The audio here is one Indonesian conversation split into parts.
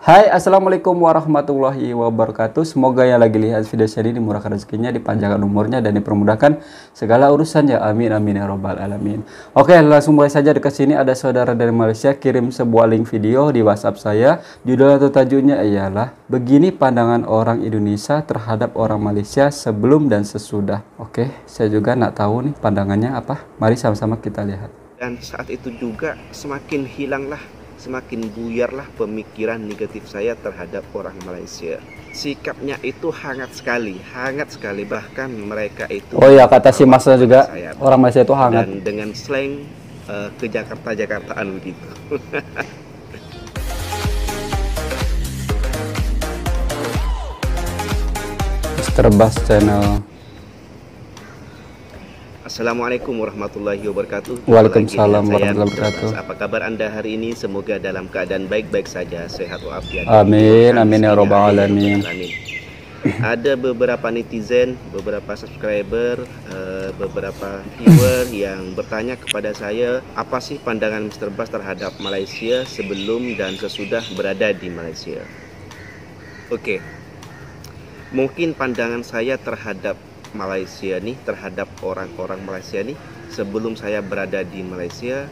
Hai, assalamualaikum warahmatullahi wabarakatuh. Semoga yang lagi lihat video saya ini dimurahkan rezekinya, dipanjangkan umurnya, dan dipermudahkan segala urusannya. Amin amin ya robbal alamin. Oke, langsung mulai saja. Dekat sini ada saudara dari Malaysia kirim sebuah link video di WhatsApp saya. Judul atau tajuknya ialah "Begini Pandangan Orang Indonesia Terhadap Orang Malaysia Sebelum dan Sesudah". Oke, saya juga nak tahu nih pandangannya apa. Mari sama-sama kita lihat. Dan saat itu juga semakin hilanglah, semakin buyarlah pemikiran negatif saya terhadap orang Malaysia. Sikapnya itu hangat sekali, bahkan mereka itu Oh ya, kata si Masnya juga, saya, orang Malaysia itu hangat. dan dengan slang ke Jakarta-Jakartaan begitu. Mr. Bass Channel. Assalamualaikum warahmatullahi wabarakatuh. Waalaikumsalam warahmatullahi wabarakatuh. Apa kabar Anda hari ini? Semoga dalam keadaan baik-baik saja, sehat walafiat. Amin, amin ya robbal alamin. Ada beberapa netizen, beberapa subscriber, beberapa viewer yang bertanya kepada saya, apa sih pandangan Mr. Bass terhadap Malaysia sebelum dan sesudah berada di Malaysia? Oke, mungkin pandangan saya terhadap Malaysia nih, terhadap orang-orang Malaysia nih sebelum saya berada di Malaysia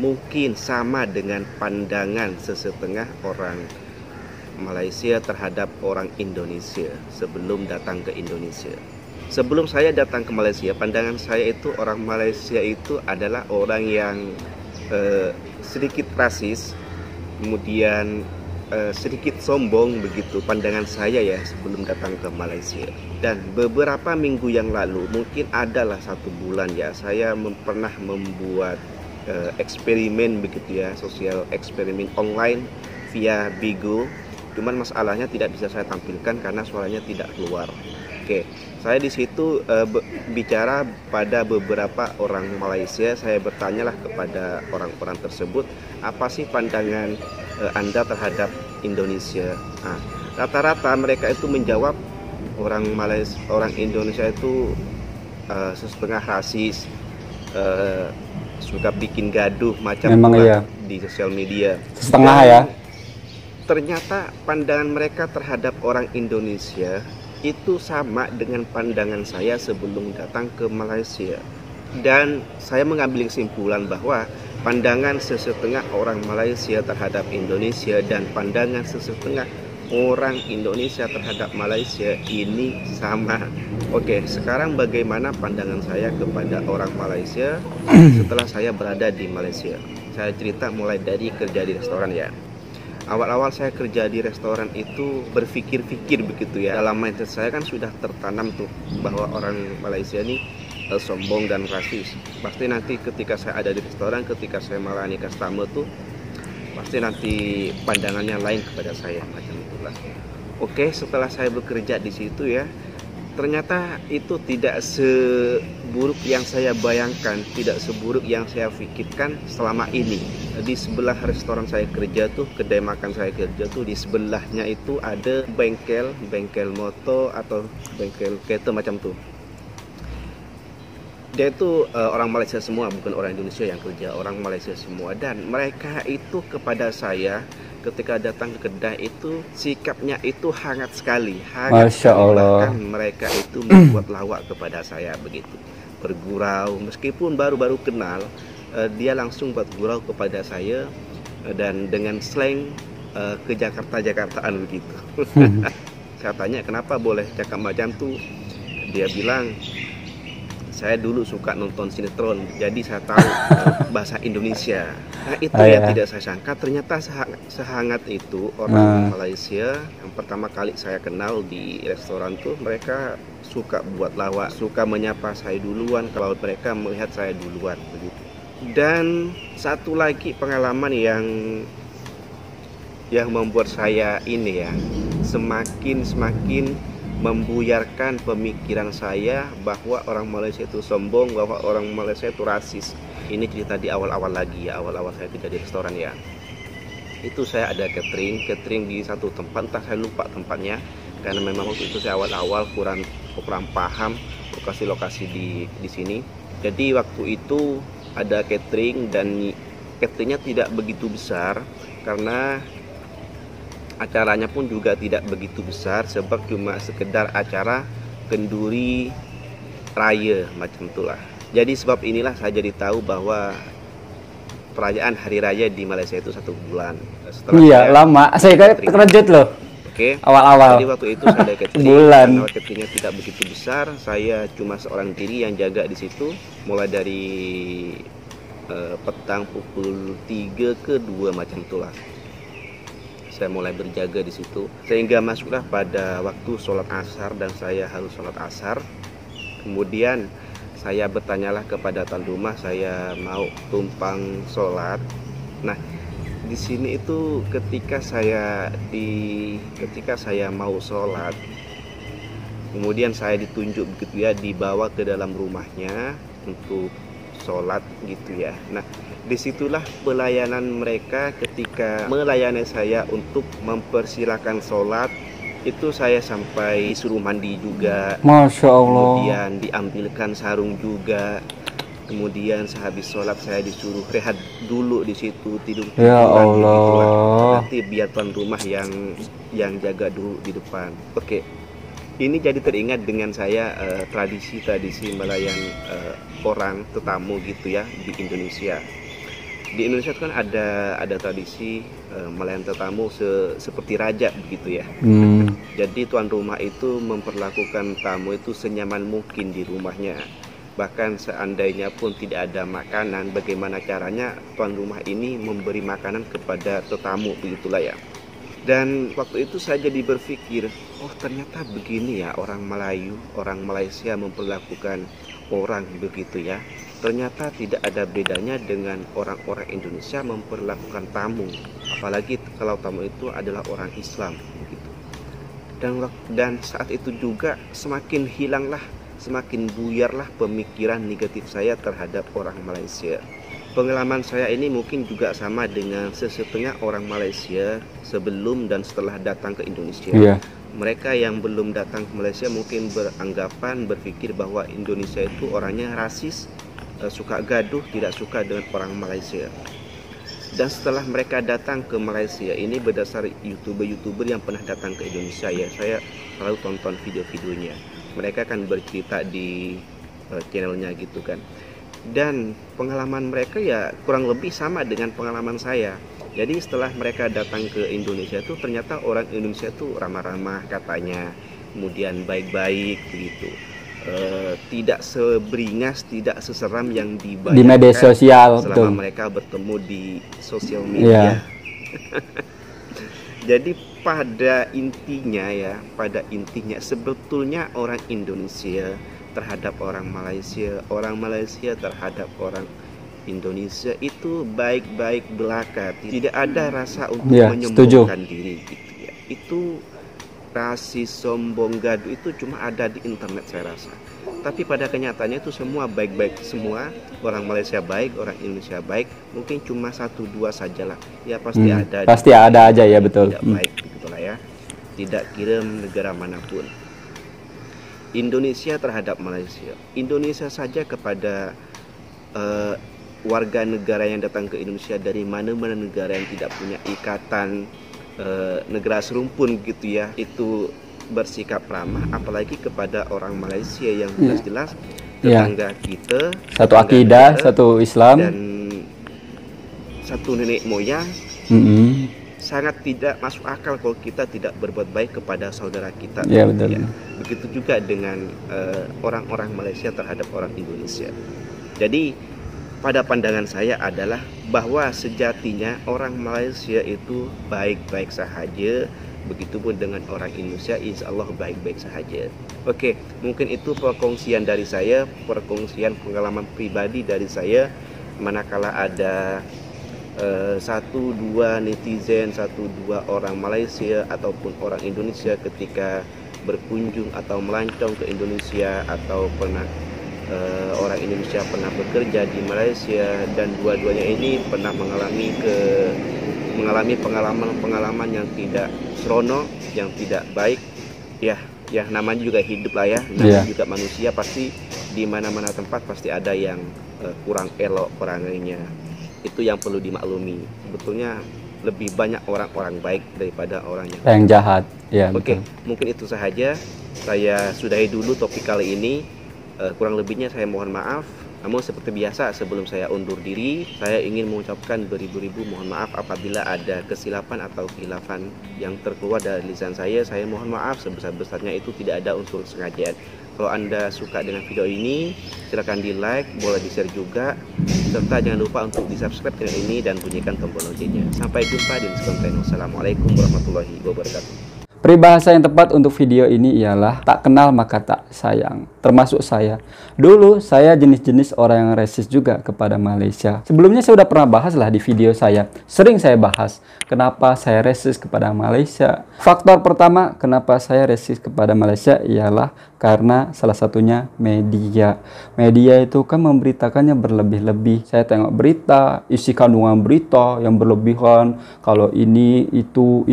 mungkin sama dengan pandangan sesetengah orang Malaysia terhadap orang Indonesia sebelum datang ke Indonesia. Sebelum saya datang ke Malaysia, pandangan saya itu orang Malaysia itu adalah orang yang sedikit rasis, kemudian sedikit sombong begitu pandangan saya ya sebelum datang ke Malaysia. Dan beberapa minggu yang lalu, mungkin adalah 1 bulan ya, saya pernah membuat eksperimen begitu ya, sosial eksperimen online via Bigo. Cuman masalahnya tidak bisa saya tampilkan karena suaranya tidak keluar. Oke, saya di situ bicara pada beberapa orang Malaysia. Saya bertanyalah kepada orang-orang tersebut, apa sih pandangan Anda terhadap Indonesia? Nah, rata-rata mereka itu menjawab orang Malaysia, orang Indonesia itu setengah rasis, suka bikin gaduh macam iya. di sosial media. Setengah Dan ya. ternyata pandangan mereka terhadap orang Indonesia itu sama dengan pandangan saya sebelum datang ke Malaysia. Dan saya mengambil kesimpulan bahwa pandangan sesetengah orang Malaysia terhadap Indonesia dan pandangan sesetengah orang Indonesia terhadap Malaysia ini sama. Oke, sekarang bagaimana pandangan saya kepada orang Malaysia setelah saya berada di Malaysia? Saya cerita mulai dari kerja di restoran ya. Awal-awal saya kerja di restoran itu berpikir-pikir begitu ya. Dalam mindset saya kan sudah tertanam tuh bahwa orang Malaysia ini sombong dan rasis. Pasti nanti ketika saya ada di restoran, ketika saya melayani customer tuh pasti nanti pandangannya lain kepada saya macam itulah. Oke, setelah saya bekerja di situ ya, ternyata itu tidak seburuk yang saya bayangkan, tidak seburuk yang saya pikirkan selama ini. Di sebelah restoran saya kerja tuh, kedai makan saya kerja tuh, di sebelahnya itu ada bengkel motor atau bengkel kereta macam tuh. Dia itu orang Malaysia semua, bukan orang Indonesia yang kerja, orang Malaysia semua. Dan mereka itu kepada saya ketika datang ke kedai itu sikapnya itu hangat sekali, Masya Allah. Bahkan mereka itu membuat lawak kepada saya begitu, bergurau meskipun baru-baru kenal. Dia langsung buat gurau kepada saya dan dengan slang ke Jakarta-Jakartaan begitu. Saya tanya kenapa boleh cakap macam tuh, dia bilang saya dulu suka nonton sinetron, jadi saya tahu bahasa Indonesia. Nah itu yang tidak saya sangka, ternyata sehangat itu orang Malaysia. Yang pertama kali saya kenal di restoran tuh, mereka suka buat lawak, suka menyapa saya duluan kalau mereka melihat saya duluan begitu. Dan satu lagi pengalaman yang membuat saya ini ya semakin membuyarkan pemikiran saya bahwa orang Malaysia itu sombong, bahwa orang Malaysia itu rasis. Ini cerita di awal-awal lagi ya, awal-awal saya kerja di restoran ya. Itu saya ada catering di satu tempat, entah saya lupa tempatnya, karena memang waktu itu saya awal-awal kurang paham lokasi-lokasi di sini. Jadi waktu itu ada catering dan cateringnya tidak begitu besar karena Acaranya pun juga tidak begitu besar, sebab cuma sekedar acara kenduri raya macam itulah. Jadi sebab inilah saya jadi tahu bahwa perayaan hari raya di Malaysia itu 1 bulan. Setelah Iya, saya lama. Saya terkejut loh. Oke. Awal-awal. Jadi waktu itu saya ada catering, Bulan. karena cateringnya tidak begitu besar, saya cuma seorang diri yang jaga di situ, mulai dari petang pukul 3 ke 2 macam itulah. Saya mulai berjaga di situ, sehingga masuklah pada waktu sholat asar dan saya harus sholat asar. Kemudian saya bertanyalah kepada tuan rumah, saya mau tumpang sholat. Nah, di sini itu ketika saya mau sholat, kemudian saya ditunjuk begitu ya, dibawa ke dalam rumahnya untuk sholat gitu ya. Nah, disitulah pelayanan mereka ketika melayani saya untuk mempersilahkan sholat. Itu saya sampai disuruh mandi juga, Masya Allah. kemudian diambilkan sarung juga, kemudian sehabis sholat saya disuruh rehat dulu di situ, tidur Ya tiduran Allah. begitulah. Nanti biar tuan rumah yang jaga dulu di depan. Oke, ini jadi teringat dengan saya tradisi melayani orang tetamu gitu ya di Indonesia. Di Indonesia kan ada tradisi melayani tetamu seperti raja begitu ya. Jadi tuan rumah itu memperlakukan tamu itu senyaman mungkin di rumahnya. Bahkan seandainya pun tidak ada makanan, bagaimana caranya tuan rumah ini memberi makanan kepada tetamu begitulah ya. Dan waktu itu saya jadi berpikir, oh ternyata begini ya orang Melayu, orang Malaysia memperlakukan orang begitu ya. Ternyata tidak ada bedanya dengan orang-orang Indonesia memperlakukan tamu, apalagi kalau tamu itu adalah orang Islam begitu. Dan saat itu juga semakin hilanglah, semakin buyarlah pemikiran negatif saya terhadap orang Malaysia. Pengalaman saya ini mungkin juga sama dengan sesetengah orang Malaysia sebelum dan setelah datang ke Indonesia. Mereka yang belum datang ke Malaysia mungkin berpikir bahwa Indonesia itu orangnya rasis, suka gaduh, tidak suka dengan orang Malaysia. Dan setelah mereka datang ke Malaysia, ini berdasar YouTuber yang pernah datang ke Indonesia ya, saya selalu tonton video-videonya. Mereka akan bercerita di channelnya gitu kan. Dan pengalaman mereka ya kurang lebih sama dengan pengalaman saya. Jadi setelah mereka datang ke Indonesia itu ternyata orang Indonesia itu ramah-ramah katanya, kemudian baik-baik begitu. Tidak seberingas, tidak seseram yang dibayangkan di media sosial selama mereka bertemu di sosial media. Jadi pada intinya sebetulnya orang Indonesia terhadap orang Malaysia terhadap orang Indonesia itu baik-baik belaka, tidak ada rasa untuk menyombongkan diri gitu ya. Itu rasis, sombong, gaduh itu cuma ada di internet saya rasa. Tapi pada kenyataannya itu semua baik-baik semua, orang Malaysia baik, orang Indonesia baik, mungkin cuma 1-2 sajalah. Ya pasti ada. Pasti ada aja ya, betul. Tidak baik begitulah ya. Tidak kira negara manapun. Indonesia terhadap Malaysia. Indonesia saja kepada warga negara yang datang ke Indonesia dari mana-mana negara yang tidak punya ikatan negara serumpun gitu ya, itu bersikap ramah, apalagi kepada orang Malaysia yang jelas-jelas tetangga kita, satu akidah, satu Islam, dan satu nenek moyang. Sangat tidak masuk akal kalau kita tidak berbuat baik kepada saudara kita. Ya, betul. Ya. Begitu juga dengan orang-orang Malaysia terhadap orang Indonesia. Jadi pada pandangan saya adalah bahwa sejatinya orang Malaysia itu baik-baik sahaja, begitupun dengan orang Indonesia, insya Allah baik-baik sahaja. Oke, mungkin itu perkongsian dari saya, perkongsian pengalaman pribadi dari saya, manakala ada 1-2 netizen, 1-2 orang Malaysia ataupun orang Indonesia ketika berkunjung atau melancong ke Indonesia, atau pernah orang Indonesia pernah bekerja di Malaysia, dan dua-duanya ini pernah mengalami pengalaman yang tidak seronok, yang tidak baik ya. Namanya juga hidup lah ya, namanya juga manusia, pasti di mana-mana tempat pasti ada yang kurang elok perangannya. Itu yang perlu dimaklumi. Sebetulnya lebih banyak orang-orang baik daripada orang yang jahat. Ya, Oke, betul. mungkin itu saja. Saya sudahi dulu topik kali ini. Kurang lebihnya saya mohon maaf. Namun seperti biasa, sebelum saya undur diri, saya ingin mengucapkan beribu-ribu mohon maaf apabila ada kesilapan atau khilafan yang terkeluar dari lisan saya. Saya mohon maaf sebesar-besarnya, itu tidak ada unsur kesengajaan. Kalau Anda suka dengan video ini, silakan di like, boleh di share juga, serta jangan lupa untuk di subscribe channel ini dan bunyikan tombol loncengnya. Sampai jumpa di next konten. Wassalamualaikum warahmatullahi wabarakatuh. Peribahasa yang tepat untuk video ini ialah tak kenal maka tak sayang, termasuk saya. Dulu saya jenis-jenis orang yang resis juga kepada Malaysia. Sebelumnya saya sudah pernah bahas lah di video saya. Sering saya bahas kenapa saya resis kepada Malaysia. Faktor pertama kenapa saya resis kepada Malaysia ialah karena salah satunya media. Media itu kan memberitakannya berlebih-lebih. Saya tengok berita, isi kandungan berita yang berlebihan, kalau ini itu.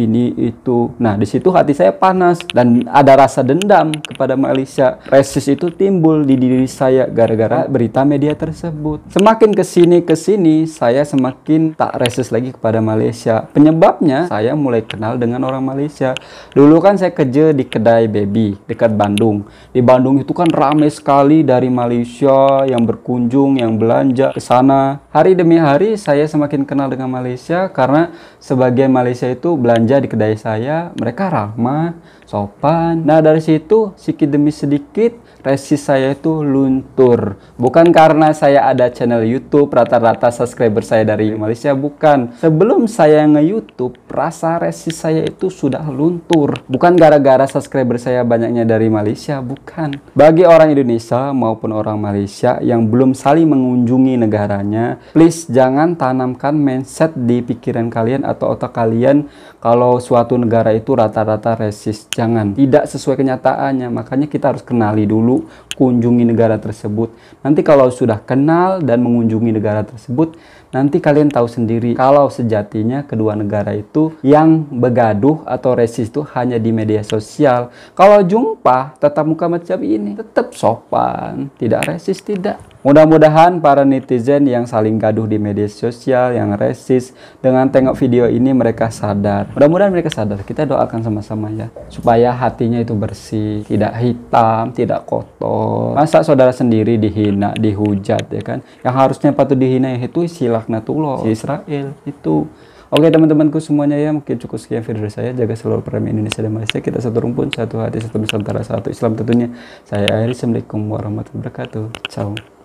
Nah, di situ hati saya panas dan ada rasa dendam kepada Malaysia. Resis itu timbul di diri saya gara-gara berita media tersebut. Semakin kesini saya semakin tak resis lagi kepada Malaysia. Penyebabnya saya mulai kenal dengan orang Malaysia. Dulu kan saya kerja di kedai baby dekat Bandung. Di Bandung itu kan ramai sekali dari Malaysia yang berkunjung, yang belanja ke sana. Hari demi hari saya semakin kenal dengan Malaysia karena sebagian Malaysia itu belanja di kedai saya. Mereka ramah, sopan. Nah, dari situ sedikit demi sedikit resis saya itu luntur. Bukan karena saya ada channel YouTube, rata-rata subscriber saya dari Malaysia, bukan. Sebelum saya nge-YouTube, rasa resis saya itu sudah luntur. Bukan gara-gara subscriber saya banyaknya dari Malaysia, bukan. Bagi orang Indonesia maupun orang Malaysia yang belum saling mengunjungi negaranya, please jangan tanamkan mindset di pikiran kalian atau otak kalian kalau suatu negara itu rata-rata resis. Jangan. Tidak sesuai kenyataannya. Makanya kita harus kenali dulu, kunjungi negara tersebut. Nanti kalau sudah kenal dan mengunjungi negara tersebut, nanti kalian tahu sendiri kalau sejatinya kedua negara itu yang begaduh atau resis itu hanya di media sosial. Kalau jumpa tatap muka macam ini, tetap sopan, tidak resis, tidak. Mudah-mudahan para netizen yang saling gaduh di media sosial, yang resis, dengan tengok video ini mereka sadar. Mudah-mudahan mereka sadar. Kita doakan sama-sama ya, supaya hatinya itu bersih, tidak hitam, tidak kotor. Masa saudara sendiri dihina, dihujat ya kan? Yang harusnya patut dihina itu si laknatullah, si Israel itu. Oke teman-temanku semuanya ya, mungkin cukup sekian video dari saya. Jaga selalu perdamaian Indonesia dan Malaysia. Kita satu rumpun, satu hati, satu Nusantara, satu Islam tentunya. Saya akhiri. Assalamualaikum warahmatullahi wabarakatuh. Ciao.